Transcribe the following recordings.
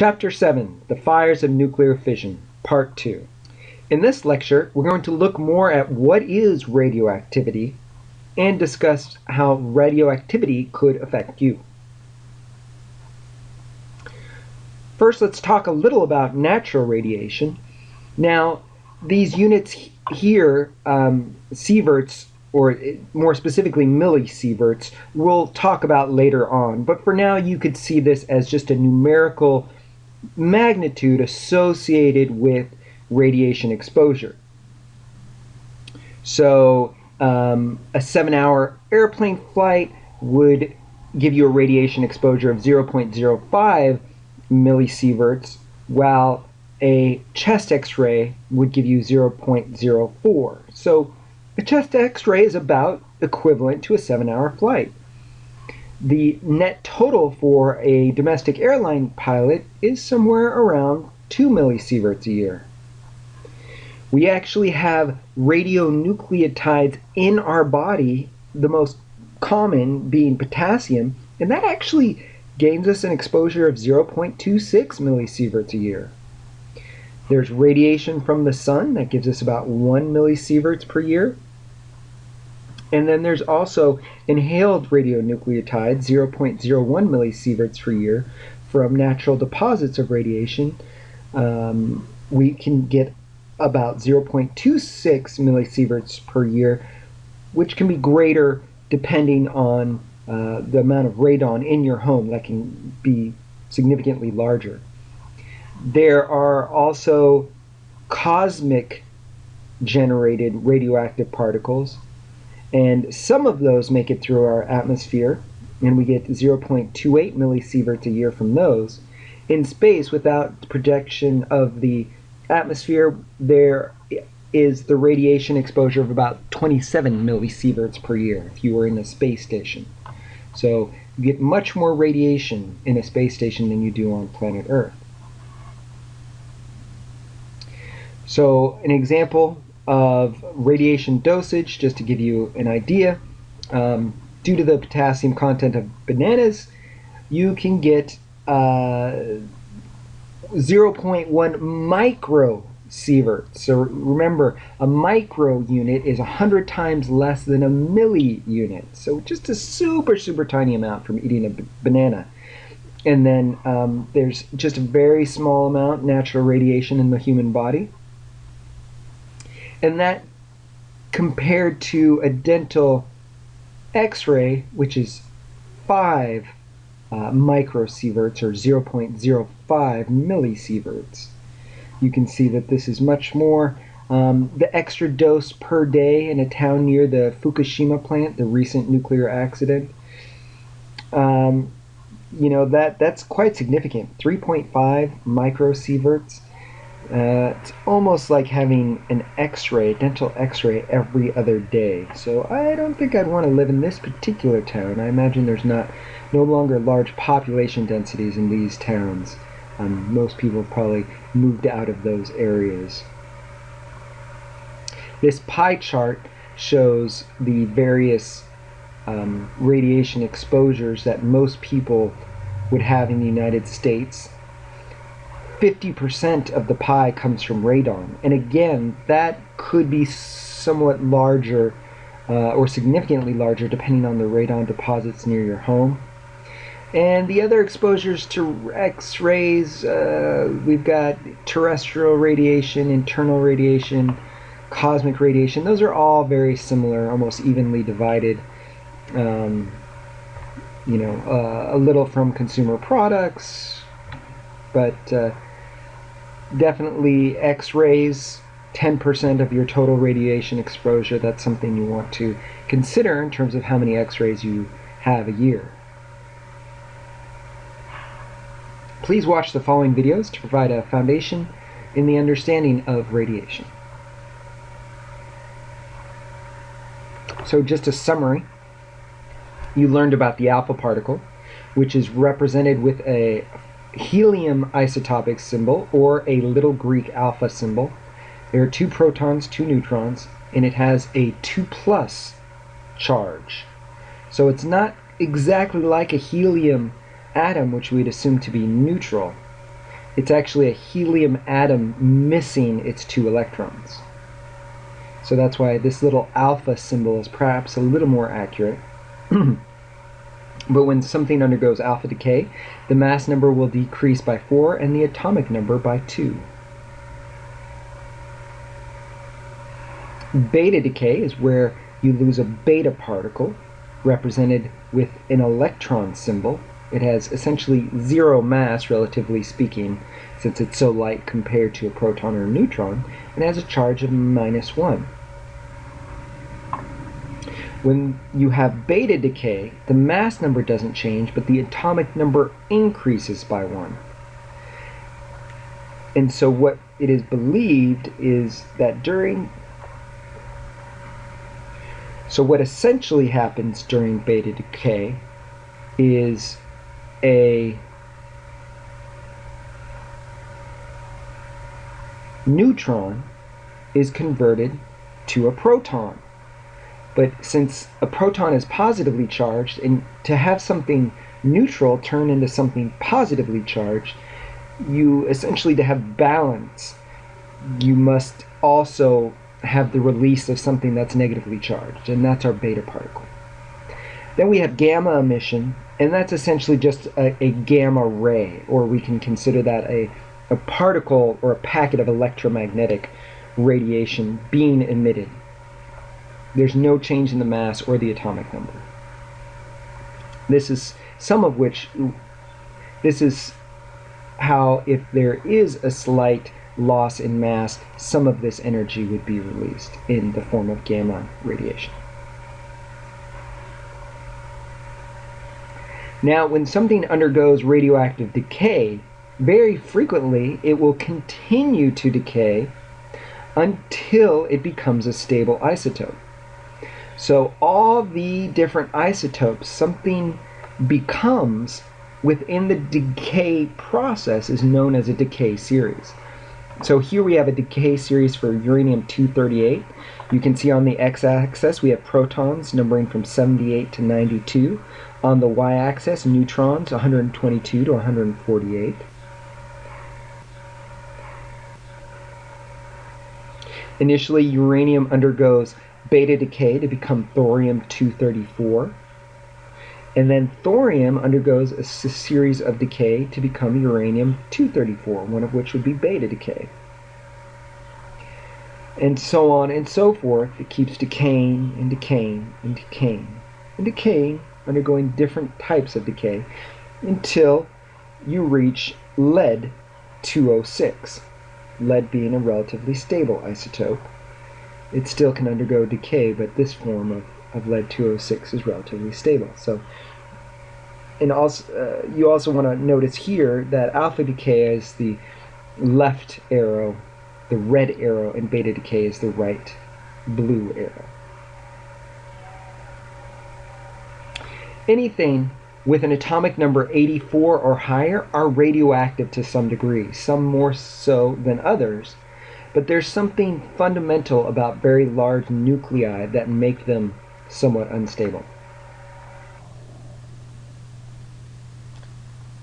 Chapter 7, The Fires of Nuclear Fission, Part 2. In this lecture, we're going to look more at what is radioactivity and discuss how radioactivity could affect you. First, let's talk a little about natural radiation. Now, these units here, sieverts, or more specifically millisieverts, we'll talk about later on. But for now, you could see this as just a numerical magnitude associated with radiation exposure. So a 7-hour airplane flight would give you a radiation exposure of 0.05 millisieverts, while a chest x-ray would give you 0.04. So a chest x-ray is about equivalent to a 7-hour flight. The net total for a domestic airline pilot is somewhere around 2 millisieverts a year. We actually have radionucleotides in our body, the most common being potassium, and that actually gains us an exposure of 0.26 millisieverts a year. There's radiation from the sun that gives us about 1 millisieverts per year. And then there's also inhaled radionucleotides, 0.01 millisieverts per year, from natural deposits of radiation. We can get about 0.26 millisieverts per year, which can be greater depending on the amount of radon in your home. That can be significantly larger. There are also cosmic generated radioactive particles, and some of those make it through our atmosphere, and we get 0.28 millisieverts a year from those. In space, without projection of the atmosphere, there is the radiation exposure of about 27 millisieverts per year if you were in a space station. So you get much more radiation in a space station than you do on planet Earth. So an example of radiation dosage, just to give you an idea, due to the potassium content of bananas, you can get 0.1 microsievert. So remember, a micro unit is 100 times less than a milli unit. So just a super, super tiny amount from eating a banana. And then there's just a very small amount natural radiation in the human body. And that compared to a dental x-ray, which is 5 microsieverts or 0.05 millisieverts. You can see that this is much more. The extra dose per day in a town near the Fukushima plant, the recent nuclear accident, that's quite significant. 3.5 microsieverts. It's almost like having an x-ray, dental x-ray, every other day. So I don't think I'd want to live in this particular town. I imagine there's no longer large population densities in these towns. Most people have probably moved out of those areas. This pie chart shows the various radiation exposures that most people would have in the United States. 50% of the pie comes from radon, and again, that could be somewhat larger or significantly larger depending on the radon deposits near your home. And the other exposures to X-rays, we've got terrestrial radiation, internal radiation, cosmic radiation. Those are all very similar, almost evenly divided. A little from consumer products, but definitely X-rays, 10% of your total radiation exposure. That's something you want to consider in terms of how many X-rays you have a year. Please watch the following videos to provide a foundation in the understanding of radiation. So just a summary. You learned about the alpha particle, which is represented with a helium isotopic symbol, or a little Greek alpha symbol. There are 2 protons, 2 neutrons, and it has a 2+ charge. So it's not exactly like a helium atom, which we'd assume to be neutral. It's actually a helium atom missing its 2 electrons. So that's why this little alpha symbol is perhaps a little more accurate. But when something undergoes alpha decay, the mass number will decrease by 4 and the atomic number by 2. Beta decay is where you lose a beta particle, represented with an electron symbol. It has essentially 0 mass, relatively speaking, since it's so light compared to a proton or a neutron, and has a charge of -1. When you have beta decay, the mass number doesn't change, but the atomic number increases by 1. And so what it is believed is that what essentially happens during beta decay is a neutron is converted to a proton. But since a proton is positively charged, and to have something neutral turn into something positively charged, you essentially, to have balance, you must also have the release of something that's negatively charged, and that's our beta particle. Then we have gamma emission, and that's essentially just a gamma ray, or we can consider that a particle or a packet of electromagnetic radiation being emitted. There's no change in the mass or the atomic number. This is how, if there is a slight loss in mass, some of this energy would be released in the form of gamma radiation. Now, when something undergoes radioactive decay, very frequently it will continue to decay until it becomes a stable isotope. So all the different isotopes something becomes within the decay process is known as a decay series. So here we have a decay series for uranium-238. You can see on the x-axis we have protons numbering from 78 to 92. On the y-axis, neutrons 122 to 148. Initially, uranium undergoes beta decay to become thorium-234. And then thorium undergoes a series of decay to become uranium-234, one of which would be beta decay. And so on and so forth. It keeps decaying and decaying and decaying and decaying, undergoing different types of decay, until you reach lead-206. Lead being a relatively stable isotope. It still can undergo decay, but this form of lead-206 is relatively stable. So, and also, you also want to notice here that alpha decay is the left arrow, the red arrow, and beta decay is the right blue arrow. Anything with an atomic number 84 or higher are radioactive to some degree, some more so than others. But there's something fundamental about very large nuclei that make them somewhat unstable.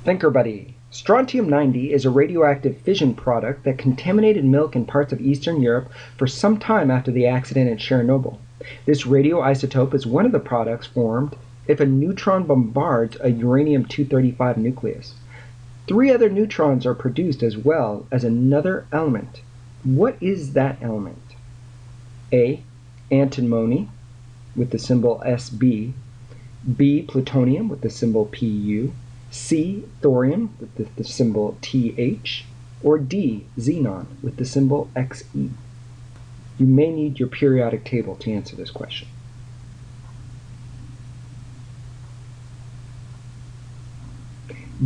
Thinker Buddy. Strontium-90 is a radioactive fission product that contaminated milk in parts of Eastern Europe for some time after the accident at Chernobyl. This radioisotope is one of the products formed if a neutron bombards a uranium-235 nucleus. 3 other neutrons are produced as well as another element. What is that element? A. Antimony with the symbol Sb. B. Plutonium with the symbol Pu. C. Thorium with the symbol Th. Or D. Xenon with the symbol Xe. You may need your periodic table to answer this question.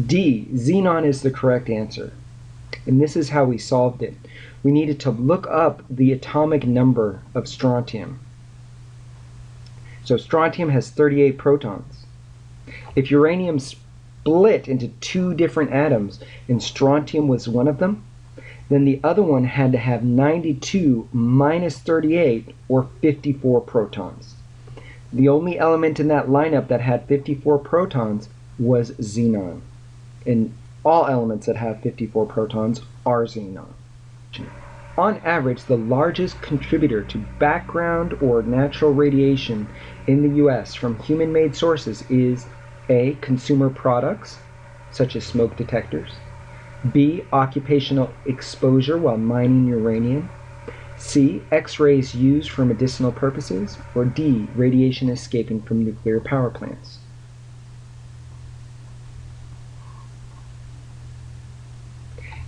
D. Xenon is the correct answer. And this is how we solved it. We needed to look up the atomic number of strontium. So strontium has 38 protons. If uranium split into 2 different atoms and strontium was one of them, then the other one had to have 92 minus 38, or 54 protons. The only element in that lineup that had 54 protons was xenon. And all elements that have 54 protons are xenon. On average, the largest contributor to background or natural radiation in the U.S. from human-made sources is A. Consumer products, such as smoke detectors, B. Occupational exposure while mining uranium, C. X-rays used for medicinal purposes, or D. Radiation escaping from nuclear power plants.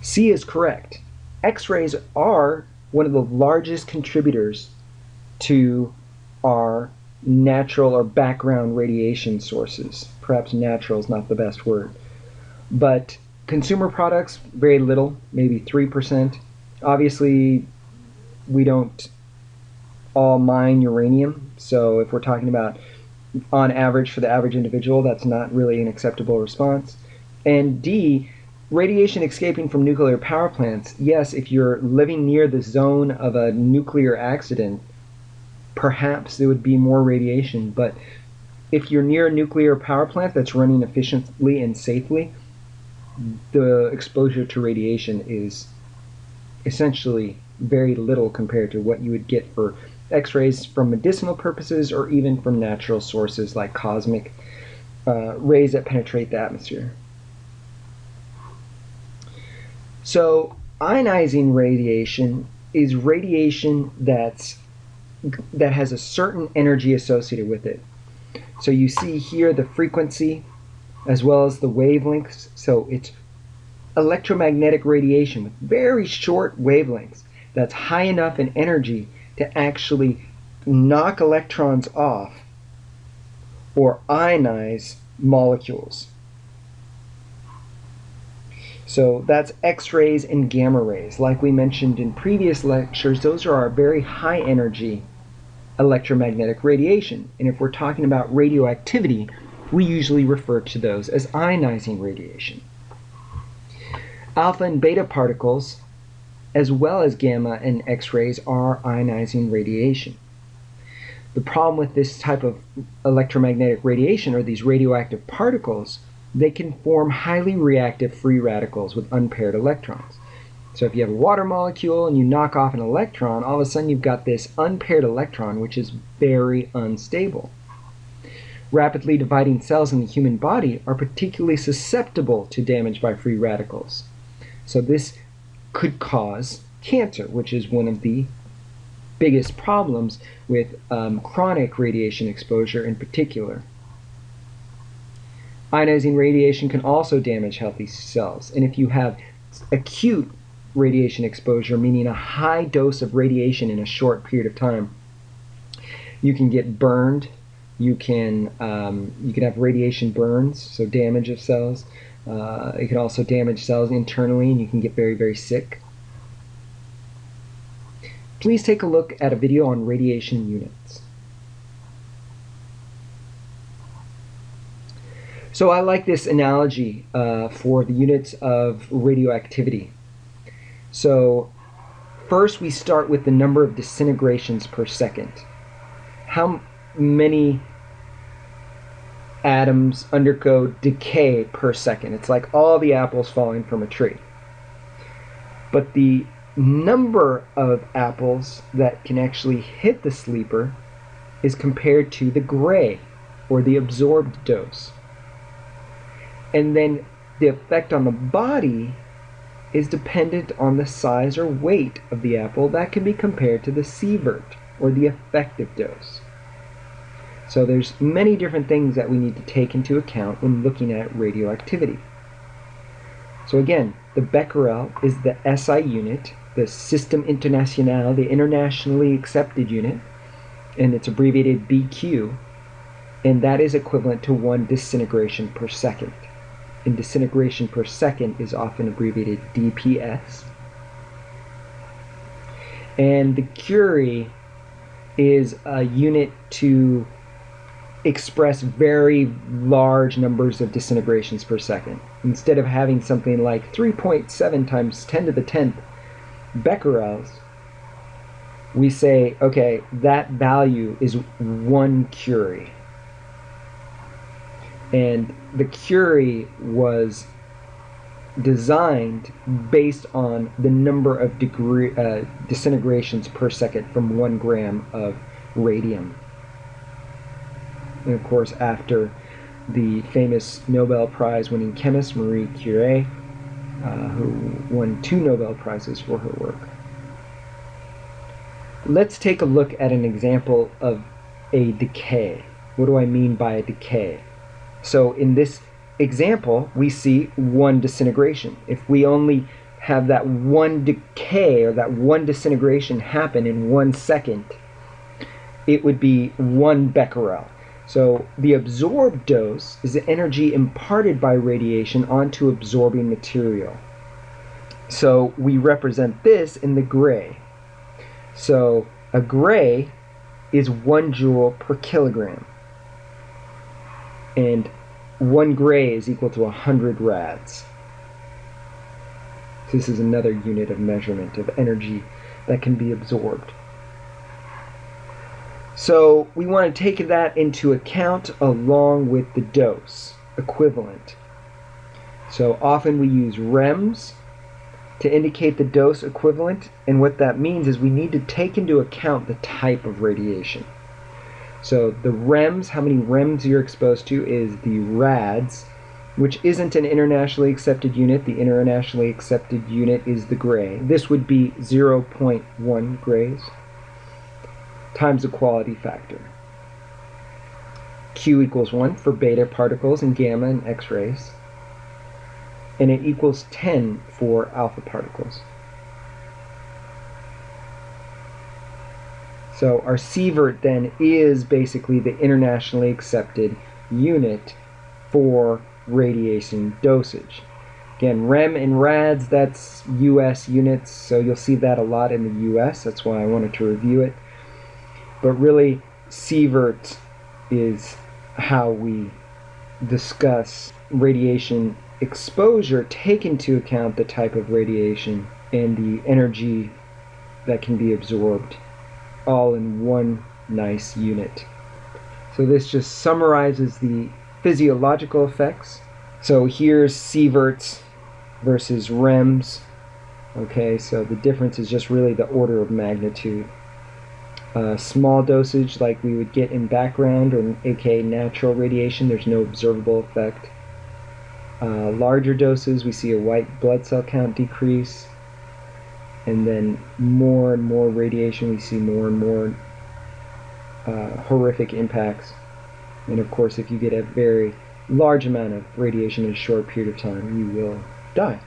C is correct. X-rays are one of the largest contributors to our natural or background radiation sources. Perhaps natural is not the best word. But consumer products, very little, maybe 3%. Obviously, we don't all mine uranium, so if we're talking about on average for the average individual, that's not really an acceptable response. And D, radiation escaping from nuclear power plants. Yes, if you're living near the zone of a nuclear accident, perhaps there would be more radiation, but if you're near a nuclear power plant that's running efficiently and safely, the exposure to radiation is essentially very little compared to what you would get for X-rays from medicinal purposes or even from natural sources like cosmic rays that penetrate the atmosphere. So ionizing radiation is radiation that has a certain energy associated with it. So you see here the frequency as well as the wavelengths. So it's electromagnetic radiation with very short wavelengths that's high enough in energy to actually knock electrons off or ionize molecules. So that's X-rays and gamma rays. Like we mentioned in previous lectures, those are our very high energy electromagnetic radiation. And if we're talking about radioactivity, we usually refer to those as ionizing radiation. Alpha and beta particles, as well as gamma and X-rays, are ionizing radiation. The problem with this type of electromagnetic radiation, or these radioactive particles, they can form highly reactive free radicals with unpaired electrons. So if you have a water molecule and you knock off an electron, all of a sudden you've got this unpaired electron, which is very unstable. Rapidly dividing cells in the human body are particularly susceptible to damage by free radicals. So this could cause cancer, which is one of the biggest problems with chronic radiation exposure in particular. Ionizing radiation can also damage healthy cells, and if you have acute radiation exposure, meaning a high dose of radiation in a short period of time, you can get burned. You can have radiation burns, so damage of cells. It can also damage cells internally, and you can get very, very sick. Please take a look at a video on radiation units. So I like this analogy for the units of radioactivity. So first we start with the number of disintegrations per second. How many atoms undergo decay per second? It's like all the apples falling from a tree. But the number of apples that can actually hit the sleeper is compared to the gray, or the absorbed dose. And then the effect on the body is dependent on the size or weight of the apple. That can be compared to the sievert, or the effective dose. So there's many different things that we need to take into account when looking at radioactivity. So again, the becquerel is the SI unit, the System International, the internationally accepted unit, and it's abbreviated BQ, and that is equivalent to 1 disintegration per second. And disintegration per second is often abbreviated DPS. And the Curie is a unit to express very large numbers of disintegrations per second. Instead of having something like 3.7 times 10 to the 10th becquerels, we say, okay, that value is 1 Curie. And the Curie was designed based on the number of disintegrations per second from 1 gram of radium. And of course, after the famous Nobel Prize winning chemist Marie Curie, who won 2 Nobel Prizes for her work. Let's take a look at an example of a decay. What do I mean by a decay? So in this example, we see 1 disintegration. If we only have that 1 decay or that 1 disintegration happen in 1 second, it would be 1 becquerel. So the absorbed dose is the energy imparted by radiation onto absorbing material. So we represent this in the gray. So a gray is 1 joule per kilogram. And 1 gray is equal to 100 rads. So this is another unit of measurement of energy that can be absorbed. So we want to take that into account along with the dose equivalent. So often we use rems to indicate the dose equivalent, and what that means is we need to take into account the type of radiation. So the rems, how many rems you're exposed to, is the rads, which isn't an internationally accepted unit. The internationally accepted unit is the gray. This would be 0.1 grays times the quality factor. Q equals 1 for beta particles and gamma and X-rays. And it equals 10 for alpha particles. So our sievert then is basically the internationally accepted unit for radiation dosage. Again, rem and rads, that's US units, so you'll see that a lot in the US. That's why I wanted to review it. But really, sievert is how we discuss radiation exposure, take into account the type of radiation and the energy that can be absorbed, all in one nice unit. So this just summarizes the physiological effects. So here's sieverts versus rems. Okay, so the difference is just really the order of magnitude. Small dosage like we would get in background, or aka natural radiation, there's no observable effect. Larger doses, we see a white blood cell count decrease, and then more and more radiation, we see more and more horrific impacts. And of course, if you get a very large amount of radiation in a short period of time, you will die.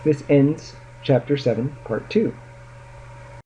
This ends Chapter 7, Part 2.